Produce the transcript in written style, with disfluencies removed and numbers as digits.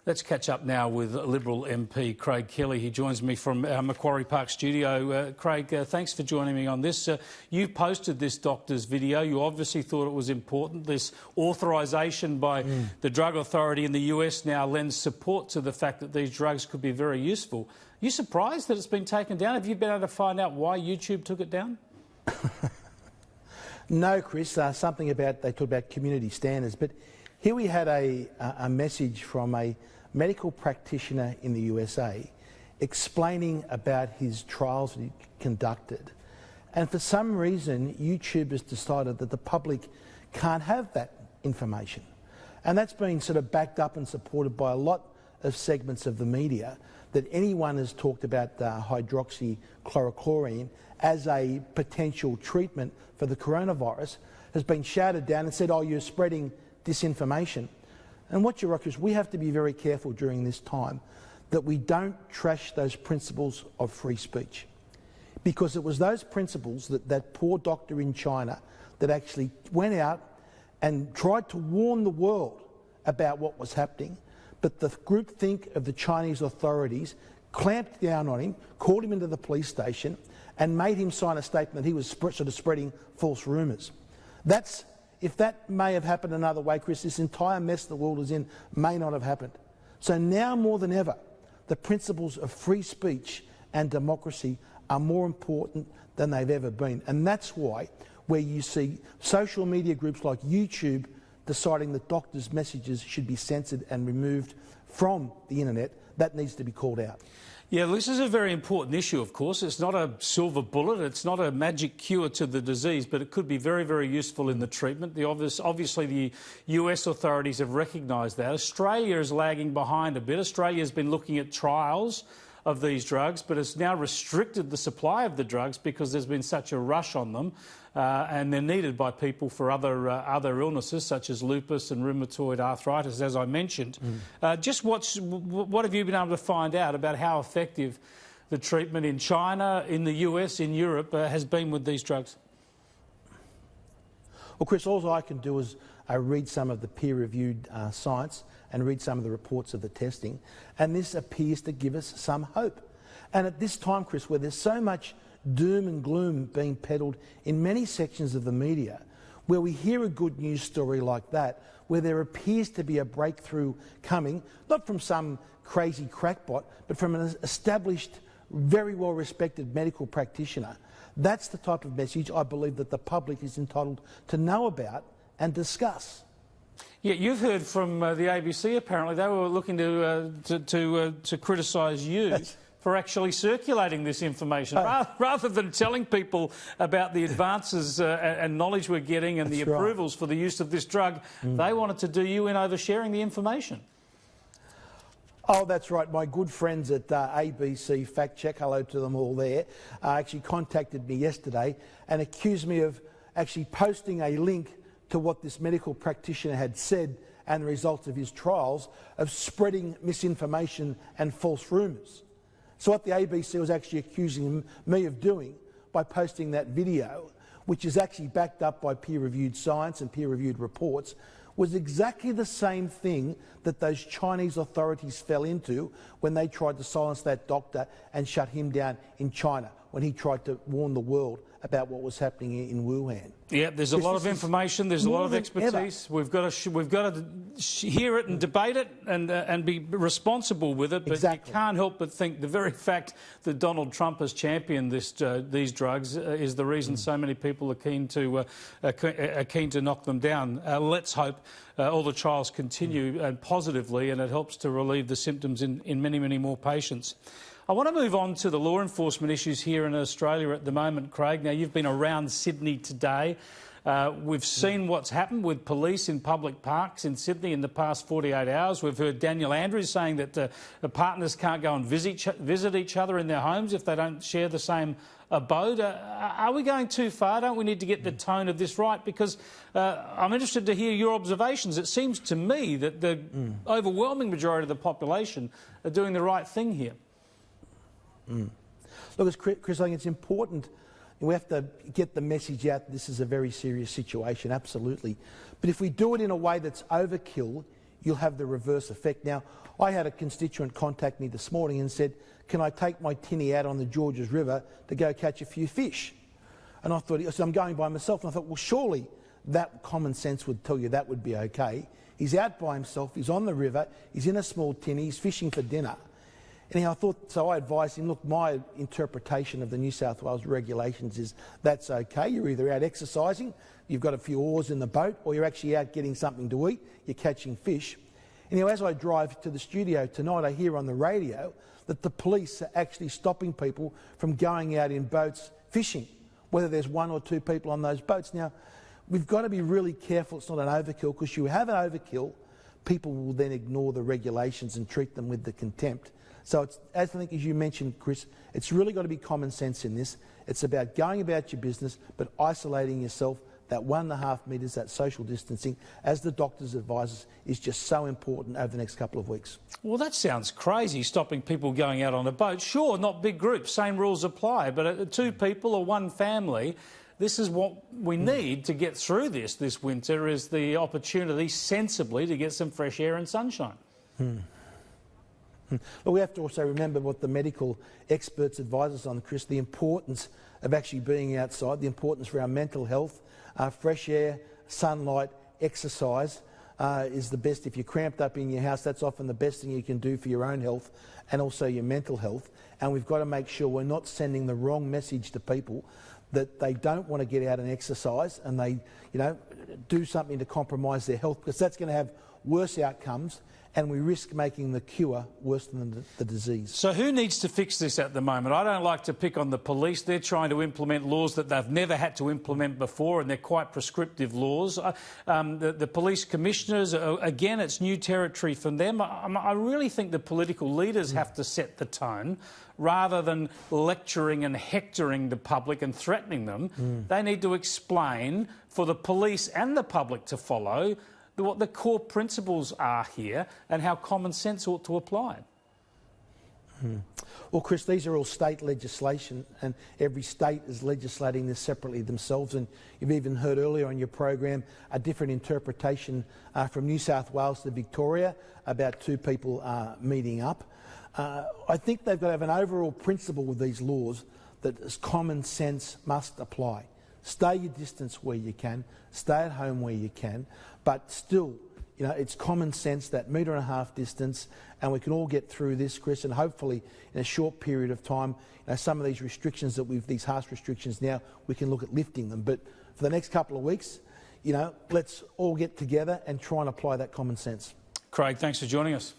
Let's catch up now with Liberal MP Craig Kelly. He joins me from our Macquarie Park studio. Craig, thanks for joining me on this. You posted this doctor's video. You obviously thought it was important. This authorisation by the drug authority in the US now lends support to the fact that these drugs could be very useful. Are you surprised that it's been taken down? Have you been able to find out why YouTube took it down? No, Chris. Something about, they talk about community standards, but here we had a message from a medical practitioner in the USA explaining about his trials that he conducted. And for some reason, YouTube has decided that the public can't have that information. And that's been sort of backed up and supported by a lot of segments of the media, that anyone has talked about hydroxychloroquine as a potential treatment for the coronavirus has been shouted down and said, oh, you're spreading disinformation. And what you're right is we have to be very careful during this time that we don't trash those principles of free speech, because it was those principles that poor doctor in China that actually went out and tried to warn the world about what was happening, but the groupthink of the Chinese authorities clamped down on him, called him into the police station and made him sign a statement that he was sort of spreading false rumours. If that may have happened another way, Chris, this entire mess the world is in may not have happened. So now more than ever, the principles of free speech and democracy are more important than they've ever been. And that's why, where you see social media groups like YouTube deciding that doctors' messages should be censored and removed from the internet, that needs to be called out. Yeah, this is a very important issue, of course. It's not a silver bullet, it's not a magic cure to the disease, but it could be very, very useful in the treatment. Obviously, the US authorities have recognised that. Australia is lagging behind a bit. Australia has been looking at trials of these drugs, but it's now restricted the supply of the drugs because there's been such a rush on them, and they're needed by people for other illnesses such as lupus and rheumatoid arthritis, as I mentioned. Just what have you been able to find out about how effective the treatment in China, in the US, in Europe has been with these drugs? Well, Chris, all I can do is read some of the peer-reviewed science and read some of the reports of the testing, and this appears to give us some hope. And at this time, Chris, where there's so much doom and gloom being peddled in many sections of the media, where we hear a good news story like that, where there appears to be a breakthrough coming, not from some crazy crackpot, but from an established, very well-respected medical practitioner, that's the type of message I believe that the public is entitled to know about and discuss. Yeah, you've heard from the ABC. Apparently, they were looking to criticise you for actually circulating this information, rather than telling people about the advances and knowledge we're getting and the approvals for the use of this drug. They wanted to do you in over sharing the information. Oh, that's right. My good friends at ABC Fact Check, hello to them all there, actually contacted me yesterday and accused me of actually posting a link to what this medical practitioner had said and the results of his trials, of spreading misinformation and false rumours. So what the ABC was actually accusing me of doing by posting that video, which is actually backed up by peer-reviewed science and peer-reviewed reports, was exactly the same thing that those Chinese authorities fell into when they tried to silence that doctor and shut him down in China, when he tried to warn the world about what was happening in Wuhan. Yeah, there's a lot of information, there's a lot of expertise. We've got to hear it and debate it and be responsible with it, but you can't help but think the very fact that Donald Trump has championed these drugs is the reason so many people are keen to knock them down. Let's hope all the trials continue positively and it helps to relieve the symptoms in many, many more patients. I want to move on to the law enforcement issues here in Australia at the moment, Craig. Now, you've been around Sydney today. We've seen what's happened with police in public parks in Sydney in the past 48 hours. We've heard Daniel Andrews saying that the partners can't go and visit each other in their homes if they don't share the same abode. Are we going too far? Don't we need to get the tone of this right? Because I'm interested to hear your observations. It seems to me that the overwhelming majority of the population are doing the right thing here. Look, Chris, I think it's important. We have to get the message out that this is a very serious situation, absolutely. But if we do it in a way that's overkill, you'll have the reverse effect. Now, I had a constituent contact me this morning and said, can I take my tinny out on the Georges River to go catch a few fish? And I thought, so I'm going by myself, and I thought, well, surely that common sense would tell you that would be okay. He's out by himself, he's on the river, he's in a small tinny, he's fishing for dinner. Anyhow, I thought, so I advised him, look, my interpretation of the New South Wales regulations is that's okay. You're either out exercising, you've got a few oars in the boat, or you're actually out getting something to eat, you're catching fish. Anyhow, as I drive to the studio tonight, I hear on the radio that the police are actually stopping people from going out in boats fishing, whether there's 1 or 2 people on those boats. Now, we've got to be really careful it's not an overkill, because you have an overkill, people will then ignore the regulations and treat them with the contempt. So it's, I think, as you mentioned, Chris, it's really got to be common sense in this. It's about going about your business, but isolating yourself. That 1.5 metres, that social distancing, as the doctors advise us, is just so important over the next couple of weeks. Well, that sounds crazy, stopping people going out on a boat. Sure, not big groups, same rules apply, but 2 people or 1 family, this is what we need to get through this winter, is the opportunity sensibly to get some fresh air and sunshine. But we have to also remember what the medical experts advise us on, Chris, the importance of actually being outside, the importance for our mental health. Fresh air, sunlight, exercise is the best. If you're cramped up in your house, that's often the best thing you can do for your own health and also your mental health. And we've got to make sure we're not sending the wrong message to people that they don't want to get out and exercise, and they, do something to compromise their health, because that's going to have worse outcomes, and we risk making the cure worse than the disease. So who needs to fix this at the moment? I don't like to pick on the police. They're trying to implement laws that they've never had to implement before, and they're quite prescriptive laws. The police commissioners, again, it's new territory from them. I really think the political leaders have to set the tone, rather than lecturing and hectoring the public and threatening them. They need to explain for the police and the public to follow what the core principles are here and how common sense ought to apply. Well, Chris, these are all state legislation, and every state is legislating this separately themselves. And you've even heard earlier on your program a different interpretation from New South Wales to Victoria about 2 people meeting up. I think they've got to have an overall principle with these laws that common sense must apply. Stay your distance where you can, stay at home where you can, but still, it's common sense, that 1.5 metre distance, and we can all get through this, Chris, and hopefully in a short period of time, some of these restrictions that these harsh restrictions now, we can look at lifting them. But for the next couple of weeks, let's all get together and try and apply that common sense. Craig, thanks for joining us.